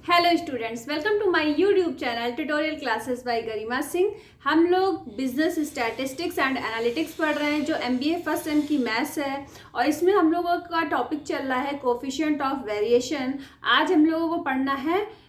Hello students, welcome to my YouTube channel tutorial classes by Garima Singh. हम लोग business statistics and analytics पढ़ रहे हैं जो एमबीए फर्स्ट सेम की मैथ्स है और इसमें हम लोगों का टॉपिक चल रहा है कोफिशिएंट ऑफ वेरिएशन। आज हम लोगों को पढ़ना है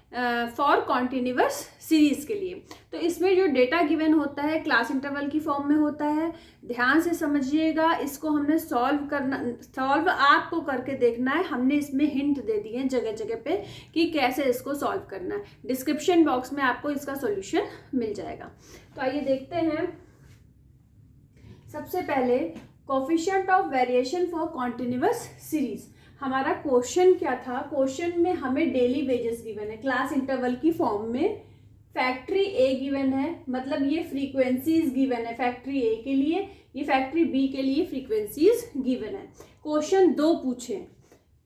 फॉर कॉन्टिन्यूअस सीरीज के लिए। तो इसमें जो डेटा गिवन होता है क्लास इंटरवल की फॉर्म में होता है। ध्यान से समझिएगा, इसको हमने सॉल्व आपको करके देखना है। हमने इसमें हिंट दे दिए हैं जगह जगह पे कि कैसे इसको सॉल्व करना है। डिस्क्रिप्शन बॉक्स में आपको इसका सॉल्यूशन मिल जाएगा। तो आइए देखते हैं। सबसे पहले coefficient of variation for continuous series. हमारा क्वेश्चन क्या था? क्वेश्चन में हमें डेली वेजेस गिवन है क्लास इंटरवल की फॉर्म में। फैक्ट्री ए गिवन है, मतलब ये फ्रीक्वेंसीज गिवन है फैक्ट्री ए के लिए, ये फैक्ट्री बी के लिए फ्रीक्वेंसीज गिवन है। क्वेश्चन दो पूछे।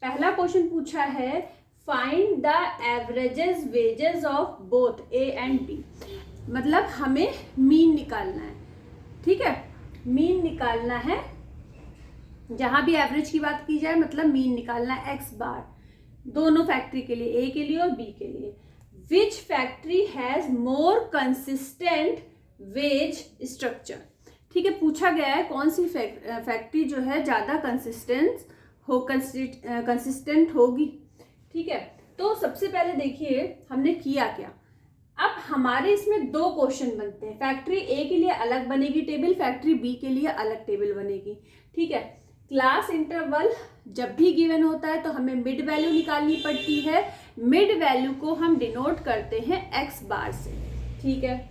पहला क्वेश्चन पूछा है find the averages wages of both A and B, मतलब हमें मीन निकालना है। ठीक है, मीन निकालना है। जहां भी एवरेज की बात की जाए मतलब मीन निकालना है एक्स बार, दोनों फैक्ट्री के लिए, ए के लिए और बी के लिए। Which factory has more consistent wage structure. ठीक है, पूछा गया है कौन सी फैक्ट्री जो है ज्यादा कंसिस्टेंट होगी। ठीक है, तो सबसे पहले देखिए हमने किया क्या। अब हमारे इसमें दो क्वेश्चन बनते हैं। फैक्ट्री ए के लिए अलग बनेगी टेबल, फैक्ट्री बी के लिए अलग टेबल बनेगी। ठीक है, क्लास इंटरवल जब भी गिवन होता है तो हमें मिड वैल्यू निकालनी पड़ती है। मिड वैल्यू को हम डिनोट करते हैं एक्स बार से। ठीक है,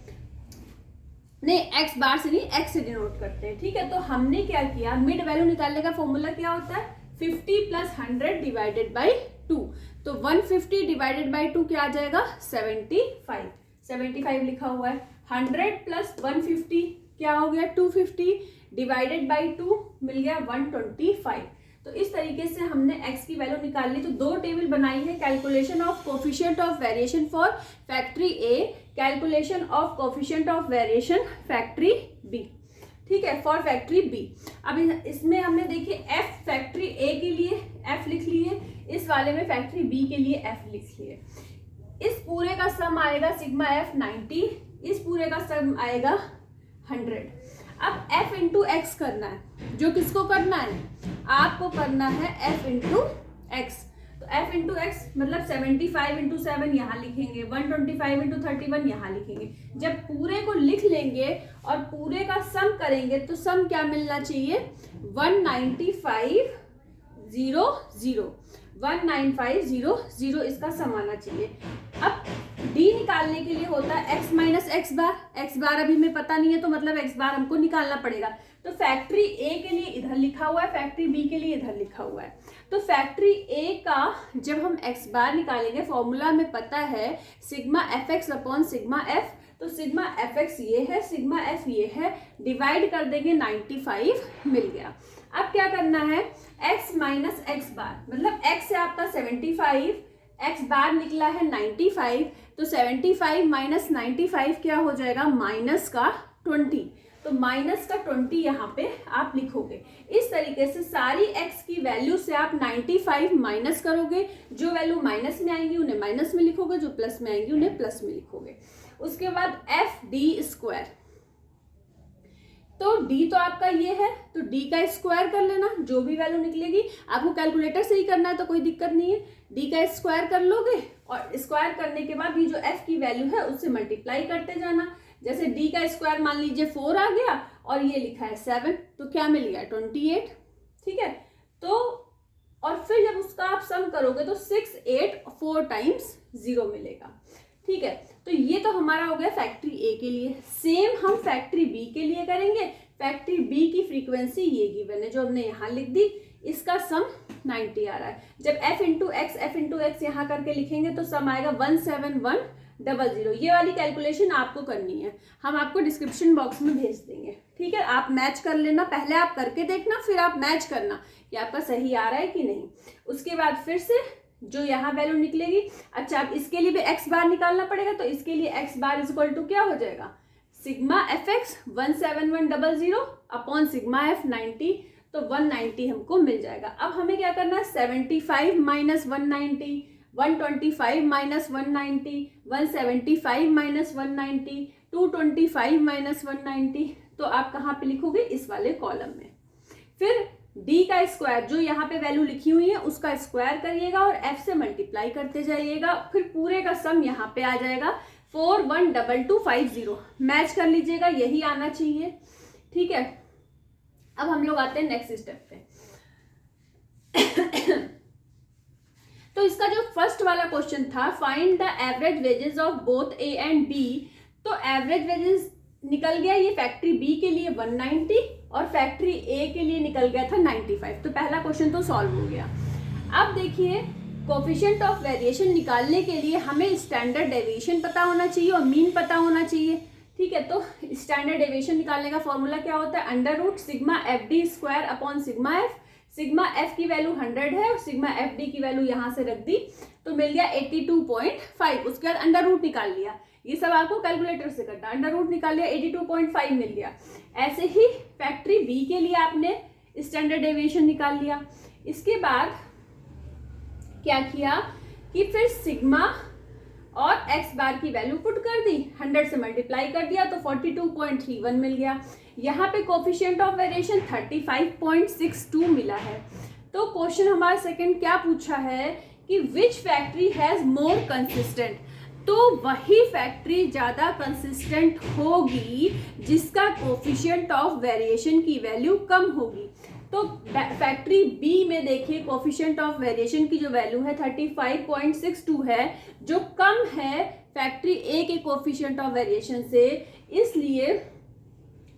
नहीं एक्स बार से नहीं, एक्स से डिनोट करते हैं। ठीक है, तो हमने क्या किया, मिड वैल्यू निकालने का फॉर्मूला क्या होता है 50 प्लस 100 डिवाइडेड बाई 2। तो 150 डिवाइडेड बाई 2 क्या आ जाएगा 75 लिखा हुआ है। 100 प्लस 150 क्या हो गया 250 डिवाइडेड बाई 2 मिल गया 125। तो इस तरीके से हमने x की वैल्यू निकाल ली। तो दो टेबल बनाई है, calculation of coefficient of variation for factory A, calculation of coefficient of variation factory B. ठीक है, फॉर फैक्ट्री बी। अब इसमें हमने देखिए f फैक्ट्री a के लिए f लिख लिए, इस वाले में फैक्ट्री b के लिए f लिख लिए। इस पूरे का सम आएगा सिग्मा f 90, इस पूरे का सम आएगा 100। अब f इंटू एक्स करना है। जो किसको करना है? आपको करना है f इंटू एक्स। तो f इंटू एक्स मतलब 75 इंटू 7 यहाँ लिखेंगे, 125 इंटू 31 यहाँ लिखेंगे। जब पूरे को लिख लेंगे और पूरे का सम करेंगे तो सम क्या मिलना चाहिए 19500 इसका सम आना चाहिए। अब d निकालने के लिए होता है x माइनस एक्स बार। एक्स बार अभी हमें पता नहीं है तो मतलब x बार हमको निकालना पड़ेगा। तो फैक्ट्री a के लिए इधर लिखा हुआ है, फैक्ट्री b के लिए इधर लिखा हुआ है। तो फैक्ट्री a का जब हम x बार निकालेंगे, फॉर्मूला हमें पता है sigma F x upon sigma F. तो सिग्मा एफ एक्स ये है, सिग्मा एफ ये है, डिवाइड कर देंगे 95 मिल गया। अब क्या करना है x माइनस एक्स बार, मतलब x से आपका 75, x बार निकला है 95, तो 75 माइनस 95 क्या हो जाएगा माइनस का 20। तो माइनस का 20 यहाँ पे आप लिखोगे। इस तरीके से सारी x की वैल्यू से आप 95 माइनस करोगे। जो वैल्यू माइनस में आएंगी उन्हें माइनस में लिखोगे, जो प्लस में आएंगी उन्हें प्लस में लिखोगे। उसके बाद एफ डी स्क्वायर, तो d तो आपका ये है तो d का स्क्वायर कर लेना। जो भी वैल्यू निकलेगी आपको कैलकुलेटर से ही करना है तो कोई दिक्कत नहीं है। d का स्क्वायर कर लोगे और स्क्वायर करने के बाद ये जो f की वैल्यू है उससे मल्टीप्लाई करते जाना। जैसे d का स्क्वायर मान लीजिए 4 आ गया और ये लिखा है 7, तो क्या मिल गया 28। ठीक है, तो और फिर जब उसका आप सम करोगे तो 6 8 4 टाइम्स 0 मिलेगा। ठीक है, तो ये तो हमारा हो गया फैक्ट्री ए के लिए। सेम हम फैक्ट्री बी के लिए करेंगे। फैक्ट्री बी की फ्रीक्वेंसी ये गिवन है जो हमने यहाँ लिख दी, इसका सम 90 आ रहा है। जब f इंटू एक्स यहाँ करके लिखेंगे तो सम आएगा 17100। ये वाली कैलकुलेशन आपको करनी है, हम आपको डिस्क्रिप्शन बॉक्स में भेज देंगे। ठीक है, आप मैच कर लेना, पहले आप करके देखना फिर आप मैच करना कि आपका सही आ रहा है कि नहीं। उसके बाद फिर से जो यहाँ वैल्यू निकलेगी, अच्छा अब इसके लिए भी एक्स बार निकालना पड़ेगा। तो इसके लिए X bar is equal to क्या हो जाएगा sigma F X 17100 upon sigma F 90, तो 190 हमको मिल जाएगा। अब हमें क्या करना है 75 माइनस 190 125 माइनस 190, 175 माइनस 190, 225 माइनस 190, तो आप कहाँ पे लिखोगे, इस वाले कॉलम में। फिर d का स्क्वायर जो यहाँ पे वैल्यू लिखी हुई है उसका स्क्वायर करिएगा और f से मल्टीप्लाई करते जाइएगा, फिर पूरे का सम यहाँ पे आ जाएगा 412250, मैच कर लीजिएगा, यही आना चाहिए। ठीक है, अब हम लोग आते हैं नेक्स्ट स्टेप पे। तो इसका जो फर्स्ट वाला क्वेश्चन था, find the average wages of both A and B, तो एवरेज वेजेस निकल गया ये फैक्ट्री बी के लिए 190 और फैक्ट्री ए के लिए निकल गया था 95। तो पहला क्वेश्चन तो सॉल्व हो गया। अब देखिए, कोफिशिएंट ऑफ वेरिएशन निकालने के लिए हमें स्टैंडर्ड डेविएशन पता होना चाहिए और मीन पता होना चाहिए। ठीक है, तो स्टैंडर्ड डेविएशन निकालने का फॉर्मूला क्या होता है, under root sigma F D square upon sigma F. Sigma F की वैल्यू 100 है और सिग्मा एफ डी की वैल्यू यहाँ से रख दी तो मिल गया 82.5। उसके बाद अंडर रूट निकाल लिया, ये सब आपको कैलकुलेटर से करना, अंडर रूट निकाल लिया 82.5 मिल गया। ऐसे ही फैक्ट्री बी के लिए आपने स्टैंडर्ड डेविएशन निकाल लिया। इसके बाद क्या किया कि फिर सिग्मा और एक्स बार की वैल्यू पुट कर दी, 100 से मल्टीप्लाई कर दिया तो 42.31 मिल गया। यहाँ पे कोफिशिएंट ऑफ वेरिएशन 35.62 मिला है। तो क्वेश्चन हमारा सेकंड क्या पूछा है कि विच फैक्ट्री हैज मोर कंसिस्टेंट, तो वही फैक्ट्री ज़्यादा कंसिस्टेंट होगी जिसका कोफिशिएंट ऑफ वेरिएशन की वैल्यू कम होगी। तो फैक्ट्री बी में देखिए कोफिशिएंट ऑफ वेरिएशन की जो वैल्यू है 35.62 है, जो कम है फैक्ट्री ए के कोफिशिएंट ऑफ वेरिएशन से, इसलिए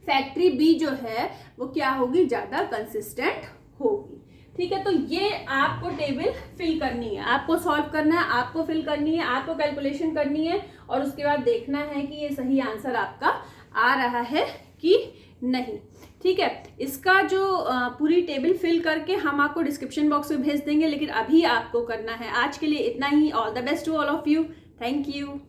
फैक्ट्री बी जो है वो क्या होगी, ज़्यादा कंसिस्टेंट होगी। ठीक है, तो ये आपको टेबल फिल करनी है, आपको सॉल्व करना है, आपको फिल करनी है, आपको कैलकुलेशन करनी है और उसके बाद देखना है कि ये सही आंसर आपका आ रहा है कि नहीं। ठीक है, इसका जो पूरी टेबल फिल करके हम आपको डिस्क्रिप्शन बॉक्स में भेज देंगे, लेकिन अभी आपको करना है। आज के लिए इतना ही। All the best to all of you. Thank you.